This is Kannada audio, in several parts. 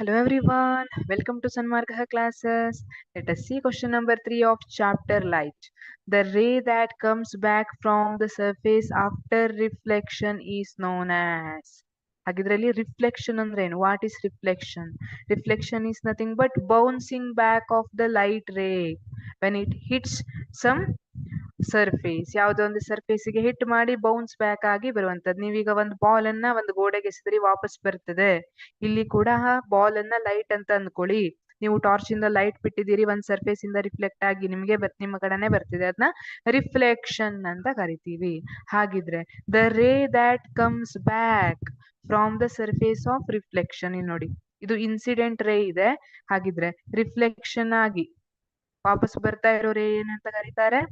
Hello everyone, welcome to Sanmarga classes. Let us see question number 3 of chapter light. The ray that comes back from the surface after reflection is known as. ಹಾಗಿದ್ರಲ್ಲಿ ರಿಫ್ಲೆಕ್ಷನ್ ಅಂದ್ರೆ ಏನು? What is reflection? Reflection is nothing but bouncing back of the light ray when it hits some surface. ಯಾವುದೋ ಒಂದು ಸರ್ಫೇಸಿಗೆ ಹಿಟ್ ಮಾಡಿ ಬೌನ್ಸ್ ಬ್ಯಾಕ್ ಆಗಿ ಬರುವಂತದ್ದು. ನೀವೀಗ ಒಂದು ಬಾಲ್ ಅನ್ನ ಒಂದು ಗೋಡೆಗೆ ಎಸೆದ್ರಿ ವಾಪಸ್ ಬರ್ತದೆ. ಇಲ್ಲಿ ಕೂಡ ಬಾಲ್ ಅನ್ನ ಲೈಟ್ ಅಂತ ಅಂದ್ಕೊಳ್ಳಿ. ನೀವು ಟಾರ್ಚ್ ಇಂದ ಲೈಟ್ ಬಿಟ್ಟಿದ್ದೀರಿ, ಒಂದ್ ಸರ್ಫೇಸ್ ಇಂದ ರಿಫ್ಲೆಕ್ಟ್ ಆಗಿ ನಿಮ್ಮ ಕಡೆನೆ ಬರ್ತಿದೆ, ಅದನ್ನ ರಿಫ್ಲೆಕ್ಷನ್ ಅಂತ ಕರಿತೀವಿ. ಹಾಗಿದ್ರೆ the ray that comes back from the surface of reflection, ನೋಡಿ ಇದು ಇನ್ಸಿಡೆಂಟ್ ರೇ ಇದೆ. ಹಾಗಿದ್ರೆ ರಿಫ್ಲೆಕ್ಷನ್ ಆಗಿ ವಾಪಸ್ ಬರ್ತಾ ಇರೋ ರೇ ಏನಂತ ಕರೀತಾರೆ?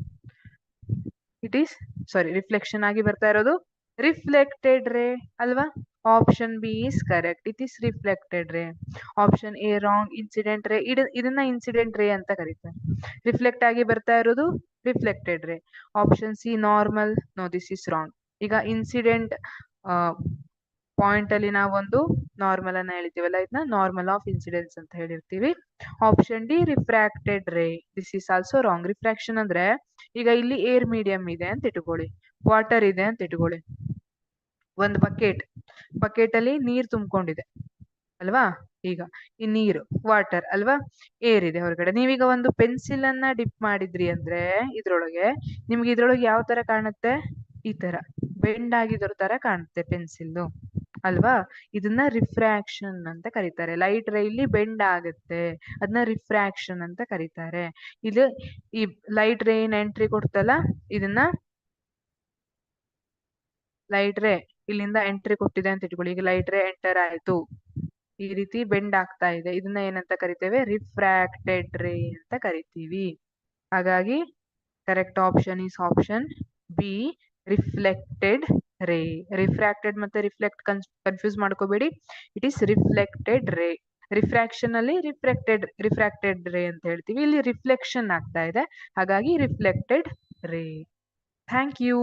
ರಿಫ್ಲೆಕ್ಷನ್ ಆಗಿ ಬರ್ತಾ ಇರೋದು ರಿಫ್ಲೆಕ್ಟೆಡ್ ರೇ ಅಲ್ವಾ? Option B is correct, it is reflected ray. Option A wrong. Incident ರೇ, ಇದನ್ನ ಇನ್ಸಿಡೆಂಟ್ ರೇ ಅಂತ ಕರೀತಾರೆ. ರಿಫ್ಲೆಕ್ಟ್ ಆಗಿ ಬರ್ತಾ ಇರೋದು reflected ray. Option C normal, no this is wrong. ಈಗ ಇನ್ಸಿಡೆಂಟ್ ಪಾಯಿಂಟ್ ಅಲ್ಲಿ ನಾವೊಂದು ನಾರ್ಮಲ್ ಅನ್ನ ಹೇಳ್ತೀವಲ್ಲ, ಇದನ್ನ ನಾರ್ಮಲ್ ಆಫ್ ಇನ್ಸಿಡೆನ್ಸ್ ಅಂತ ಹೇಳಿರ್ತೀವಿ. ಆಪ್ಷನ್ ಡಿ ರಿಫ್ರಾಕ್ಟೆಡ್ ರೇ, this is also wrong. Refraction ಅಂದ್ರೆ ಈಗ ಇಲ್ಲಿ ಏರ್ ಮೀಡಿಯಂ ಇದೆ ಅಂತ ಇಟ್ಕೊಳ್ಳಿ, ವಾಟರ್ ಇದೆ ಅಂತ ಇಟ್ಕೊಳ್ಳಿ. ಒಂದು ಬಕೆಟ್ ಅಲ್ಲಿ ನೀರ್ ತುಂಬಿಕೊಂಡಿದೆ ಅಲ್ವಾ? ಈಗ ಈ ನೀರು ವಾಟರ್ ಅಲ್ವಾ, ಏರ್ ಇದೆ ಹೊರಗಡೆ. ನೀವೀಗ ಒಂದು ಪೆನ್ಸಿಲ್ ಅನ್ನ ಡಿಪ್ ಮಾಡಿದ್ರಿ ಅಂದ್ರೆ ಇದ್ರೊಳಗೆ, ನಿಮ್ಗೆ ಇದ್ರೊಳಗೆ ಯಾವ ತರ ಕಾಣುತ್ತೆ? ಈ ತರ ಬೆಂಡ್ ಆಗಿದ್ರ ತರ ಕಾಣುತ್ತೆ ಪೆನ್ಸಿಲ್ ಅಲ್ವಾ? ಇದನ್ನ ರಿಫ್ರಾಕ್ಷನ್ ಅಂತ ಕರೀತಾರೆ. ಲೈಟ್ ರೇ ಇಲ್ಲಿ ಬೆಂಡ್ ಆಗುತ್ತೆ, ಅದನ್ನ ರಿಫ್ರಾಕ್ಷನ್ ಅಂತ ಕರೀತಾರೆ. ಇದು ಈ ಲೈಟ್ ರೇ ಏನ್ ಎಂಟ್ರಿ ಕೊಡ್ತಲ್ಲ, ಇದನ್ನ ಲೈಟ್ ರೇ ಇಲ್ಲಿಂದ ಎಂಟ್ರಿ ಕೊಟ್ಟಿದೆ ಅಂತ ಇಟ್ಕೊಳ್ಳಿ. ಈಗ ಲೈಟ್ ರೇ ಎಂಟರ್ ಆಯ್ತು, ಈ ರೀತಿ ಬೆಂಡ್ ಆಗ್ತಾ ಇದೆ, ಇದನ್ನ ಏನಂತ ಕರಿತೇವೆ? ರಿಫ್ರಾಕ್ಟೆಡ್ ರೇ ಅಂತ ಕರಿತೀವಿ. ಹಾಗಾಗಿ correct option is option B, reflected ರೇ. ರಿಫ್ರಾಕ್ಟೆಡ್ ಮತ್ತೆ ರಿಫ್ಲೆಕ್ಟ್ ಕನ್ಫ್ಯೂಸ್ ಮಾಡ್ಕೋಬೇಡಿ, ಇಟ್ ಈಸ್ ರಿಫ್ಲೆಕ್ಟೆಡ್ ರೇ. ರಿಫ್ರಾಕ್ಷನ್ ಅಲ್ಲಿ ರಿಫ್ರಾಕ್ಟೆಡ್ ರೇ ಅಂತ ಹೇಳ್ತೀವಿ, ಇಲ್ಲಿ ರಿಫ್ಲೆಕ್ಷನ್ ಆಗ್ತಾ ಇದೆ, ಹಾಗಾಗಿ ರಿಫ್ಲೆಕ್ಟೆಡ್ ರೇ. Thank you.